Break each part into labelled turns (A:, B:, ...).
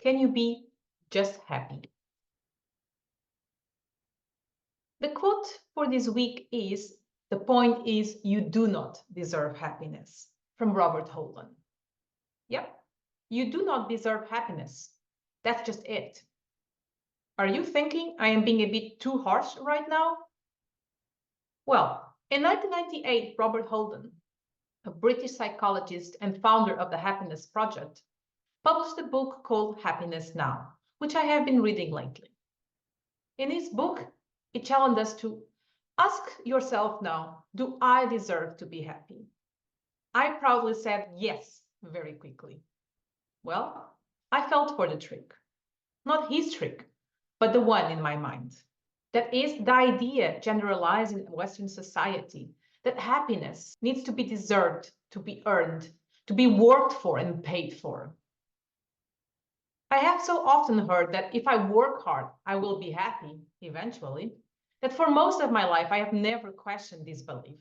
A: Can you be just happy? The quote for this week is, "The point is you do not deserve happiness," from Robert Holden. Yep, you do not deserve happiness. That's just it. Are you thinking I am being a bit too harsh right now? Well, in 1998, Robert Holden, a British psychologist and founder of the Happiness Project, published a book called Happiness Now, which I have been reading lately. In his book, he challenged us to ask yourself now, do I deserve to be happy? I proudly said yes very quickly. Well, I felt for the trick. Not his trick, but the one in my mind. That is the idea generalized in Western society that happiness needs to be deserved, to be earned, to be worked for and paid for. I have so often heard that if I work hard, I will be happy eventually, that for most of my life, I have never questioned this belief.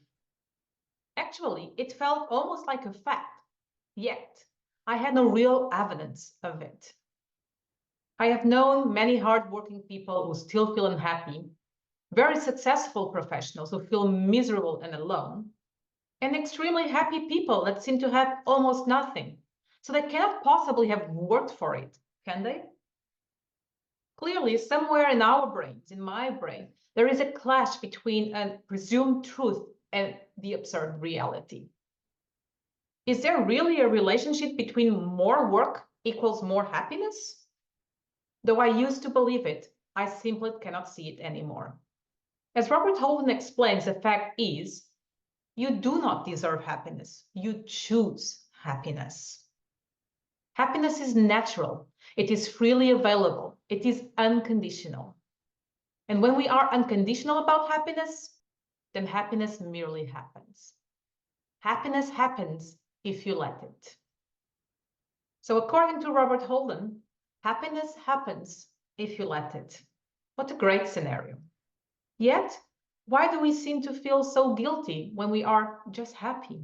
A: Actually, it felt almost like a fact, yet I had no real evidence of it. I have known many hardworking people who still feel unhappy, very successful professionals who feel miserable and alone, and extremely happy people that seem to have almost nothing. So they cannot possibly have worked for it, can they? Clearly, somewhere in our brains, in my brain, there is a clash between a presumed truth and the observed reality. Is there really a relationship between more work equals more happiness? Though I used to believe it, I simply cannot see it anymore. As Robert Holden explains, the fact is, you do not deserve happiness. You choose happiness. Happiness is natural. It is freely available. It is unconditional. And when we are unconditional about happiness, then happiness merely happens. Happiness happens if you let it. So according to Robert Holden, happiness happens if you let it. What a great scenario. Yet, why do we seem to feel so guilty when we are just happy?